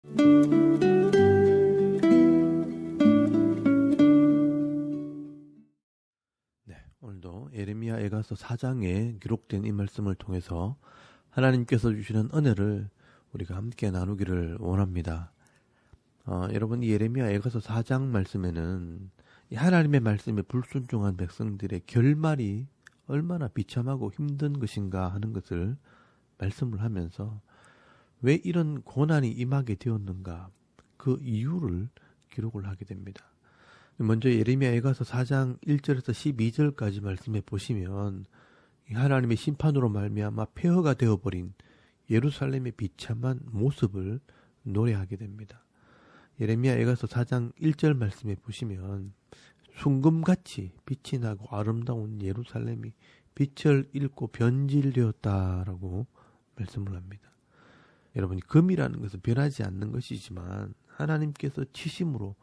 네, 오늘도 예레미야 에가서 4장에 기록된 이 말씀을 통해서 하나님께서 주시는 은혜를 우리가 함께 나누기를 원합니다. 여러분, 이 예레미야 에가서 4장 말씀에는 이 하나님의 말씀에 불순종한 백성들의 결말이 얼마나 비참하고 힘든 것인가 하는 것을 말씀을 하면서 왜 이런 고난이 임하게 되었는가, 그 이유를 기록을 하게 됩니다. 먼저 예레미야 에가서 4장 1절에서 12절까지 말씀해 보시면 하나님의 심판으로 말미암아 폐허가 되어버린 예루살렘의 비참한 모습을 노래하게 됩니다. 예레미야 에가서 4장 1절 말씀해 보시면 순금같이 빛이 나고 아름다운 예루살렘이 빛을 잃고 변질되었다라고 말씀을 합니다. 여러분, 금이라는 것은 변하지 않는 것이지만 하나님께서 치심으로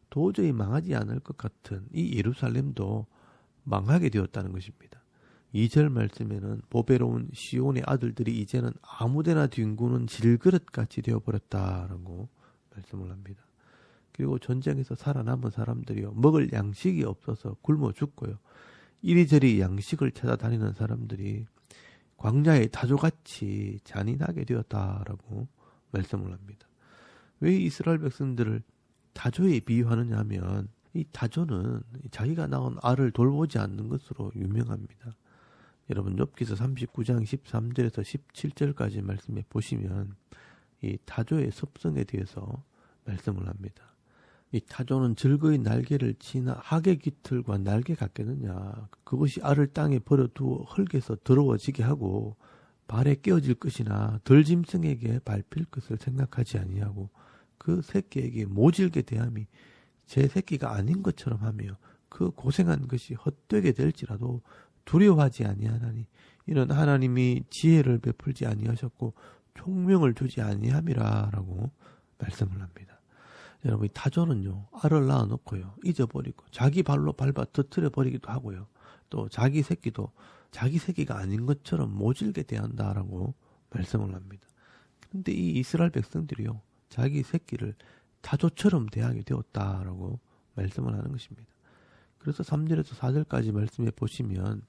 도저히 망하지 않을 것 같은 이 예루살렘도 망하게 되었다는 것입니다. 2절 말씀에는 보배로운 시온의 아들들이 이제는 아무데나 뒹구는 질그릇같이 되어버렸다라고 말씀을 합니다. 그리고 전쟁에서 살아남은 사람들이요, 먹을 양식이 없어서 굶어 죽고요, 이리저리 양식을 찾아다니는 사람들이 광야의 타조같이 잔인하게 되었다라고 말씀을 합니다. 왜 이스라엘 백성들을 타조에 비유하느냐 하면 이 타조는 자기가 낳은 알을 돌보지 않는 것으로 유명합니다. 여러분, 욥기서 39장 13절에서 17절까지 말씀해 보시면 이 타조의 습성에 대해서 말씀을 합니다. 이 타조는 즐거이 날개를 치나 하계 깃털과 날개 같겠느냐, 그것이 알을 땅에 버려두어 흙에서 더러워지게 하고 발에 끼어질 것이나 덜짐승에게 밟힐 것을 생각하지 아니하고 그 새끼에게 모질게 대함이 제 새끼가 아닌 것처럼 하며 그 고생한 것이 헛되게 될지라도 두려워하지 아니하나니 이는 하나님이 지혜를 베풀지 아니하셨고 총명을 주지 아니함이라 라고 말씀을 합니다. 여러분, 이 타조는요, 알을 낳아놓고요, 잊어버리고 자기 발로 밟아 터뜨려 버리기도 하고요, 또 자기 새끼도 자기 새끼가 아닌 것처럼 모질게 대한다라고 말씀을 합니다. 그런데 이 이스라엘 백성들이요, 자기 새끼를 타조처럼 대하게 되었다라고 말씀을 하는 것입니다. 그래서 3절에서 4절까지 말씀해 보시면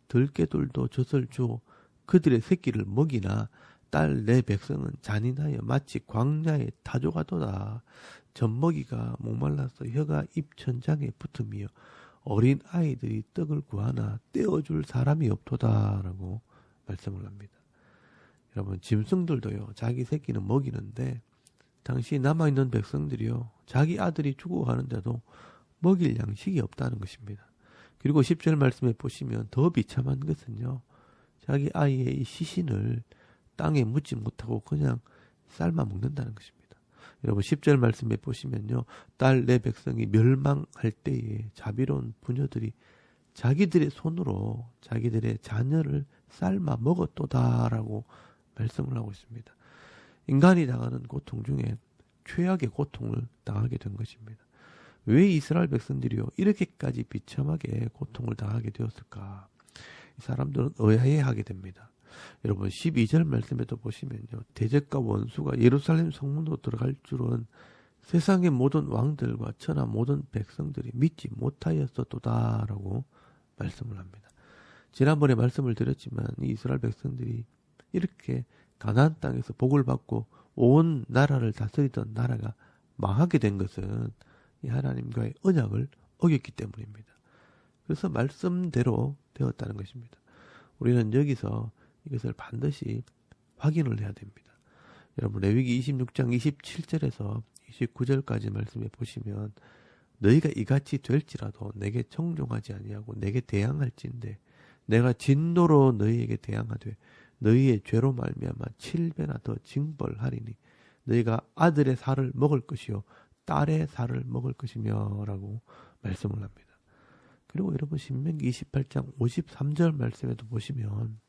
들깨들도 젖을 주어 그들의 새끼를 먹이나 딸 내 백성은 잔인하여 마치 광야의 타조가도다. 젖먹이가 목말라서 혀가 입천장에 붙으며 어린 아이들이 떡을 구하나 떼어줄 사람이 없도다라고 말씀을 합니다. 여러분, 짐승들도요, 자기 새끼는 먹이는데 당시 남아있는 백성들이요, 자기 아들이 죽어가는데도 먹일 양식이 없다는 것입니다. 그리고 10절 말씀에 보시면 더 비참한 것은요, 자기 아이의 이 시신을 땅에 묻지 못하고 그냥 삶아 먹는다는 것입니다. 여러분, 10절 말씀에 보시면요, 딸 내 백성이 멸망할 때에 자비로운 부녀들이 자기들의 손으로 자기들의 자녀를 삶아 먹었도다라고 말씀을 하고 있습니다. 인간이 당하는 고통 중에 최악의 고통을 당하게 된 것입니다. 왜 이스라엘 백성들이요, 이렇게까지 비참하게 고통을 당하게 되었을까? 이 사람들은 의아해하게 됩니다. 여러분, 12절 말씀에도 보시면요, 대적과 원수가 예루살렘 성문으로 들어갈 줄은 세상의 모든 왕들과 천하 모든 백성들이 믿지 못하였었도다라고 말씀을 합니다. 지난번에 말씀을 드렸지만 이 이스라엘 백성들이 이렇게 가나안 땅에서 복을 받고 온 나라를 다스리던 나라가 망하게 된 것은 이 하나님과의 언약을 어겼기 때문입니다. 그래서 말씀대로 되었다는 것입니다. 우리는 여기서 이것을 반드시 확인을 해야 됩니다. 여러분, 레위기 26장 27절에서 29절까지 말씀해 보시면 너희가 이같이 될지라도 내게 청종하지 아니하고 내게 대항할진대 내가 진노로 너희에게 대항하되 너희의 죄로 말미암아 7배나 더 징벌하리니 너희가 아들의 살을 먹을 것이요 딸의 살을 먹을 것이며 라고 말씀을 합니다. 그리고 여러분, 신명기 28장 53절 말씀에도 보시면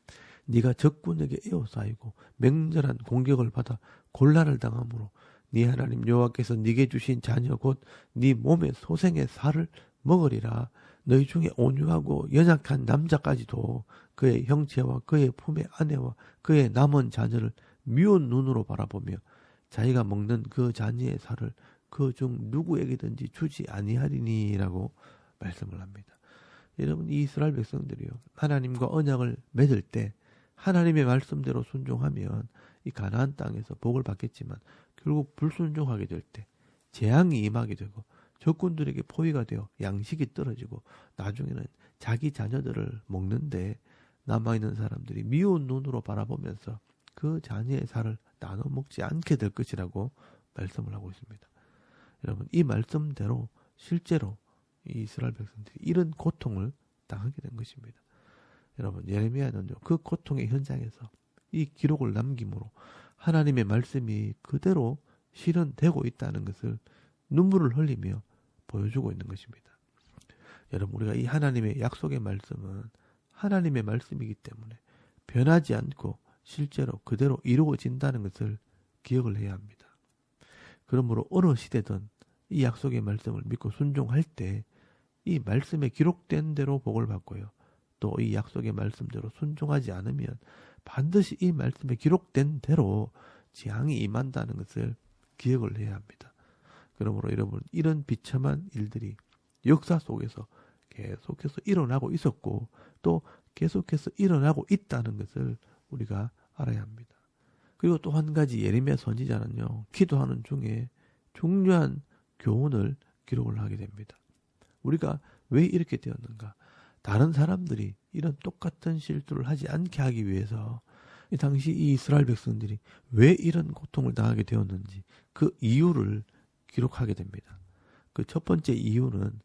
네가 적군에게 에워싸이고 맹렬한 공격을 받아 곤란을 당하므로 네 하나님 여호와께서 네게 주신 자녀 곧 네 몸의 소생의 살을 먹으리라. 너희 중에 온유하고 연약한 남자까지도 그의 형제와 그의 품의 아내와 그의 남은 자녀를 미운 눈으로 바라보며 자기가 먹는 그 자녀의 살을 그 중 누구에게든지 주지 아니하리니라고 말씀을 합니다. 여러분, 이 이스라엘 백성들이요, 하나님과 언약을 맺을 때 하나님의 말씀대로 순종하면 이 가나안 땅에서 복을 받겠지만 결국 불순종하게 될 때 재앙이 임하게 되고 적군들에게 포위가 되어 양식이 떨어지고 나중에는 자기 자녀들을 먹는데 남아있는 사람들이 미운 눈으로 바라보면서 그 자녀의 살을 나눠 먹지 않게 될 것이라고 말씀을 하고 있습니다. 여러분, 이 말씀대로 실제로 이 이스라엘 백성들이 이런 고통을 당하게 된 것입니다. 여러분, 예레미야는요, 그 고통의 현장에서 이 기록을 남김으로 하나님의 말씀이 그대로 실현되고 있다는 것을 눈물을 흘리며 보여주고 있는 것입니다. 여러분, 우리가 이 하나님의 약속의 말씀은 하나님의 말씀이기 때문에 변하지 않고 실제로 그대로 이루어진다는 것을 기억을 해야 합니다. 그러므로 어느 시대든 이 약속의 말씀을 믿고 순종할 때 이 말씀에 기록된 대로 복을 받고요. 또 이 약속의 말씀대로 순종하지 않으면 반드시 이 말씀에 기록된 대로 재앙이 임한다는 것을 기억을 해야 합니다. 그러므로 여러분, 이런 비참한 일들이 역사 속에서 계속해서 일어나고 있었고 또 계속해서 일어나고 있다는 것을 우리가 알아야 합니다. 그리고 또 한 가지, 예레미야 선지자는요, 기도하는 중에 중요한 교훈을 기록을 하게 됩니다. 우리가 왜 이렇게 되었는가? 다른 사람들이 이런 똑같은 실수를 하지 않게 하기 위해서 이 당시 이 이스라엘 백성들이 왜 이런 고통을 당하게 되었는지 그 이유를 기록하게 됩니다. 그 첫 번째 이유는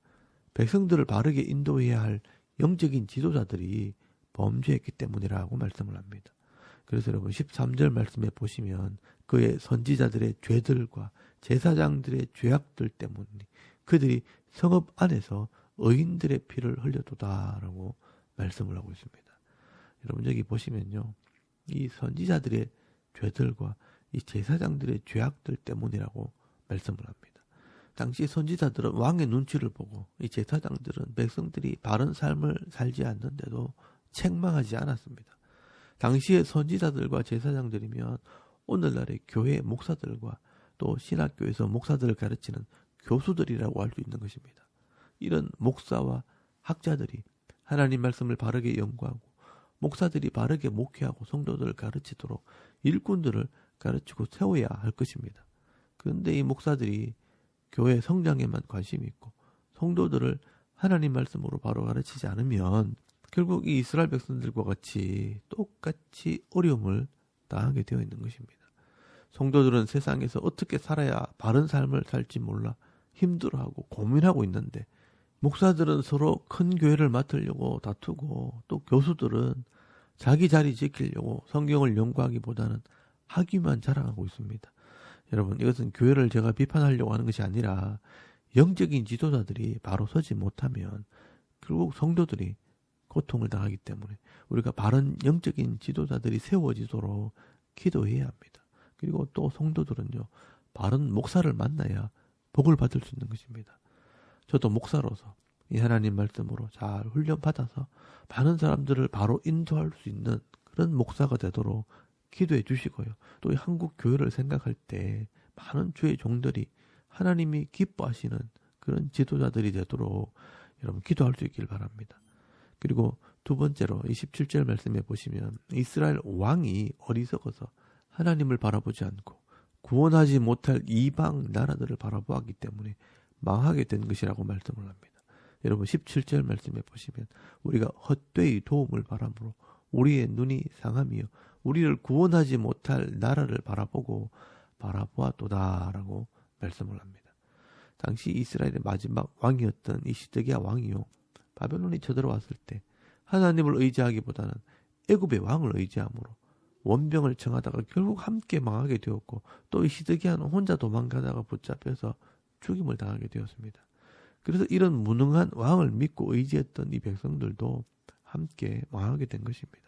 백성들을 바르게 인도해야 할 영적인 지도자들이 범죄했기 때문이라고 말씀을 합니다. 그래서 여러분, 13절 말씀에 보시면 그의 선지자들의 죄들과 제사장들의 죄악들 때문에 그들이 성읍 안에서 의인들의 피를 흘려도다라고 말씀을 하고 있습니다. 여러분, 여기 보시면요, 이 선지자들의 죄들과 이 제사장들의 죄악들 때문이라고 말씀을 합니다. 당시 선지자들은 왕의 눈치를 보고 이 제사장들은 백성들이 바른 삶을 살지 않는데도 책망하지 않았습니다. 당시의 선지자들과 제사장들이면 오늘날의 교회 목사들과 또 신학교에서 목사들을 가르치는 교수들이라고 할 수 있는 것입니다. 이런 목사와 학자들이 하나님 말씀을 바르게 연구하고 목사들이 바르게 목회하고 성도들을 가르치도록 일꾼들을 가르치고 세워야 할 것입니다. 그런데 이 목사들이 교회 성장에만 관심이 있고 성도들을 하나님 말씀으로 바로 가르치지 않으면 결국 이 이스라엘 백성들과 같이 똑같이 어려움을 당하게 되어 있는 것입니다. 성도들은 세상에서 어떻게 살아야 바른 삶을 살지 몰라 힘들어하고 고민하고 있는데 목사들은 서로 큰 교회를 맡으려고 다투고 또 교수들은 자기 자리 지키려고 성경을 연구하기보다는 학위만 자랑하고 있습니다. 여러분, 이것은 교회를 제가 비판하려고 하는 것이 아니라 영적인 지도자들이 바로 서지 못하면 결국 성도들이 고통을 당하기 때문에 우리가 바른 영적인 지도자들이 세워지도록 기도해야 합니다. 그리고 또 성도들은요, 바른 목사를 만나야 복을 받을 수 있는 것입니다. 저도 목사로서 이 하나님 말씀으로 잘 훈련받아서 많은 사람들을 바로 인도할 수 있는 그런 목사가 되도록 기도해 주시고요. 또 이 한국 교회를 생각할 때 많은 주의 종들이 하나님이 기뻐하시는 그런 지도자들이 되도록 여러분 기도할 수 있길 바랍니다. 그리고 두 번째로 27절 말씀에 보시면 이스라엘 왕이 어리석어서 하나님을 바라보지 않고 구원하지 못할 이방 나라들을 바라보았기 때문에 망하게 된 것이라고 말씀을 합니다. 여러분, 17절 말씀에 보시면 우리가 헛되이 도움을 바람으로 우리의 눈이 상하며 우리를 구원하지 못할 나라를 바라보았도다라고 말씀을 합니다. 당시 이스라엘의 마지막 왕이었던 이 시드기야 왕이요, 바벨론이 쳐들어왔을 때 하나님을 의지하기보다는 애굽의 왕을 의지함으로 원병을 청하다가 결국 함께 망하게 되었고 또 이 시드기야는 혼자 도망가다가 붙잡혀서 죽임을 당하게 되었습니다. 그래서 이런 무능한 왕을 믿고 의지했던 이 백성들도 함께 망하게 된 것입니다.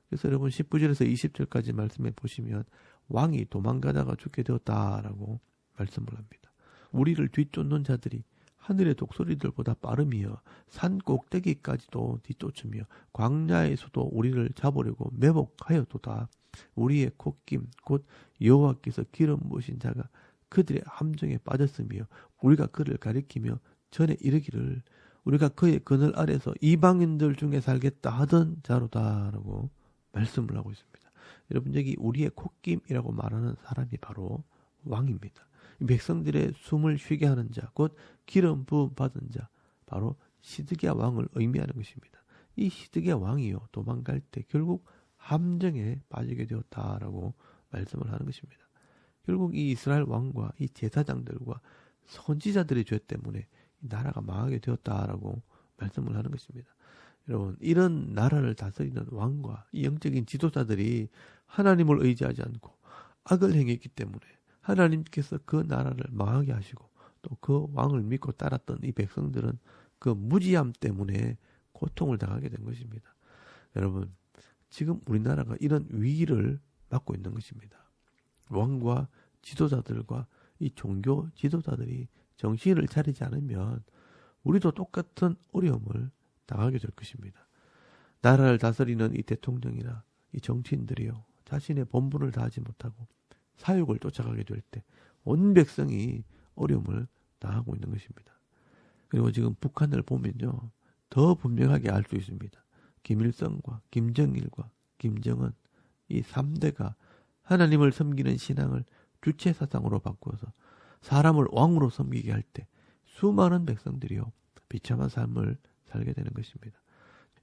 그래서 여러분 19절에서 20절까지 말씀해 보시면 왕이 도망가다가 죽게 되었다라고 말씀을 합니다. 우리를 뒤쫓는 자들이 하늘의 독수리들보다 빠르며 산 꼭대기까지도 뒤쫓으며 광야에서도 우리를 잡으려고 매복하였도다. 우리의 콧김 곧 여호와께서 기름 부으신 자가 그들의 함정에 빠졌으며 우리가 그를 가리키며 전에 이르기를 우리가 그의 그늘 아래서 이방인들 중에 살겠다 하던 자로다라고 말씀을 하고 있습니다. 여러분 여기 우리의 콧김이라고 말하는 사람이 바로 왕입니다. 백성들의 숨을 쉬게 하는 자, 곧 기름 부음 받은 자, 바로 시드기야 왕을 의미하는 것입니다. 이 시드기야 왕이요 도망갈 때 결국 함정에 빠지게 되었다라고 말씀을 하는 것입니다. 결국 이 이스라엘 왕과 이 제사장들과 선지자들의 죄 때문에 이 나라가 망하게 되었다라고 말씀을 하는 것입니다. 여러분 이런 나라를 다스리는 왕과 이 영적인 지도자들이 하나님을 의지하지 않고 악을 행했기 때문에 하나님께서 그 나라를 망하게 하시고 또 그 왕을 믿고 따랐던 이 백성들은 그 무지함 때문에 고통을 당하게 된 것입니다. 여러분 지금 우리나라가 이런 위기를 맞고 있는 것입니다. 왕과 지도자들과 이 종교 지도자들이 정신을 차리지 않으면 우리도 똑같은 어려움을 당하게 될 것입니다. 나라를 다스리는 이 대통령이나 이 정치인들이요 자신의 본분을 다하지 못하고 사욕을 쫓아가게 될 때 온 백성이 어려움을 당하고 있는 것입니다. 그리고 지금 북한을 보면요 더 분명하게 알 수 있습니다. 김일성과 김정일과 김정은 이 3대가 하나님을 섬기는 신앙을 주체 사상으로 바꾸어서 사람을 왕으로 섬기게 할 때 수많은 백성들이요 비참한 삶을 살게 되는 것입니다.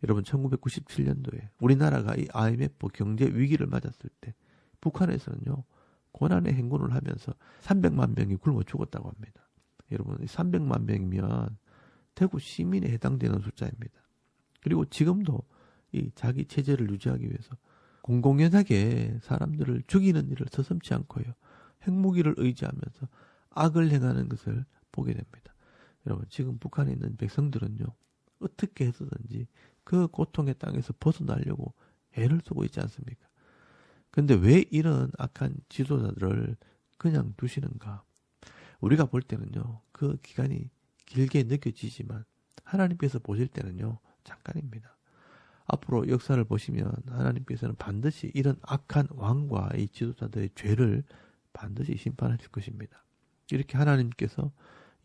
여러분 1997년도에 우리나라가 이 IMF 경제 위기를 맞았을 때 북한에서는요 고난의 행군을 하면서 300만 명이 굶어 죽었다고 합니다. 여러분 300만 명이면 대구 시민에 해당되는 숫자입니다. 그리고 지금도 이 자기 체제를 유지하기 위해서 공공연하게 사람들을 죽이는 일을 서슴지 않고요. 핵무기를 의지하면서 악을 행하는 것을 보게 됩니다. 여러분 지금 북한에 있는 백성들은요. 어떻게 해서든지 그 고통의 땅에서 벗어나려고 애를 쓰고 있지 않습니까? 근데 왜 이런 악한 지도자들을 그냥 두시는가? 우리가 볼 때는요. 그 기간이 길게 느껴지지만 하나님께서 보실 때는요. 잠깐입니다. 앞으로 역사를 보시면 하나님께서는 반드시 이런 악한 왕과 이 지도자들의 죄를 반드시 심판하실 것입니다. 이렇게 하나님께서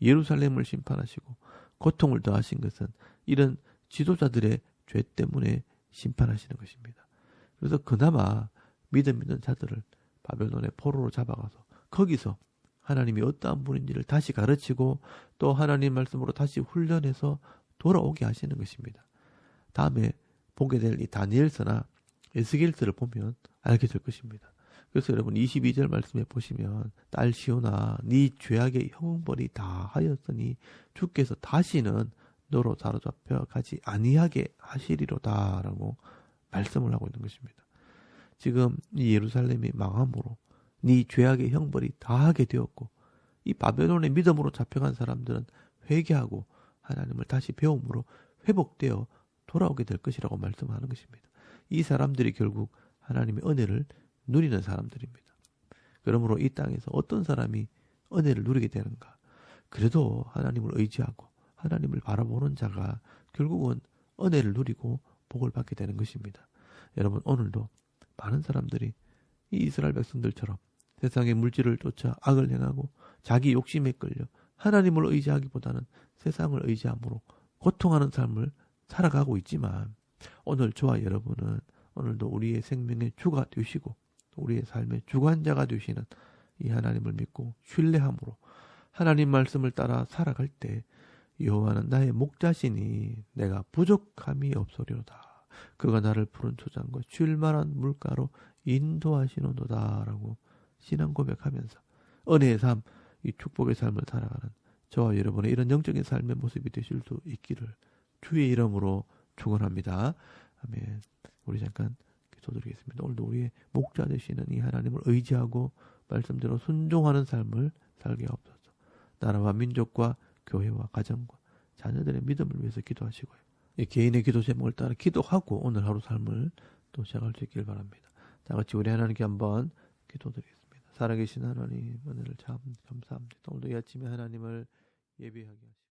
예루살렘을 심판하시고 고통을 더하신 것은 이런 지도자들의 죄 때문에 심판하시는 것입니다. 그래서 그나마 믿음 있는 자들을 바벨론의 포로로 잡아가서 거기서 하나님이 어떠한 분인지를 다시 가르치고 또 하나님 말씀으로 다시 훈련해서 돌아오게 하시는 것입니다. 다음에 보게 될 이 다니엘서나 에스겔서를 보면 알게 될 것입니다. 그래서 여러분 22절 말씀에 보시면 딸 시온아 네 죄악의 형벌이 다 하였으니 주께서 다시는 너로 사로잡혀 가지 아니하게 하시리로다 라고 말씀을 하고 있는 것입니다. 지금 이 예루살렘이 망함으로 네 죄악의 형벌이 다하게 되었고 이 바벨론의 믿음으로 잡혀간 사람들은 회개하고 하나님을 다시 배움으로 회복되어 돌아오게 될 것이라고 말씀하는 것입니다. 이 사람들이 결국 하나님의 은혜를 누리는 사람들입니다. 그러므로 이 땅에서 어떤 사람이 은혜를 누리게 되는가? 그래도 하나님을 의지하고 하나님을 바라보는 자가 결국은 은혜를 누리고 복을 받게 되는 것입니다. 여러분 오늘도 많은 사람들이 이 이스라엘 백성들처럼 세상의 물질을 쫓아 악을 행하고 자기 욕심에 끌려 하나님을 의지하기보다는 세상을 의지함으로 고통하는 삶을 살아가고 있지만 오늘 저와 여러분은 오늘도 우리의 생명의 주가 되시고 우리의 삶의 주관자가 되시는 이 하나님을 믿고 신뢰함으로 하나님 말씀을 따라 살아갈 때 여호와는 나의 목자시니 내가 부족함이 없으리로다. 그가 나를 푸른 초장과 쉴만한 물가로 인도하시노도다 라고 신앙 고백하면서 은혜의 삶, 이 축복의 삶을 살아가는 저와 여러분의 이런 영적인 삶의 모습이 되실 수 있기를 주의 이름으로 축원합니다. 아멘. 우리 잠깐 기도드리겠습니다. 오늘도 우리의 목자 되시는 이 하나님을 의지하고 말씀대로 순종하는 삶을 살게 하옵소서. 나라와 민족과 교회와 가정과 자녀들의 믿음을 위해서 기도하시고요. 이 개인의 기도 제목을 따라 기도하고 오늘 하루 삶을 또 시작할 수 있길 바랍니다. 다 같이 우리 하나님께 한번 기도드리겠습니다. 살아계신 하나님 은혜를 참 감사합니다. 오늘도 이 아침에 하나님을 예배하게 하시고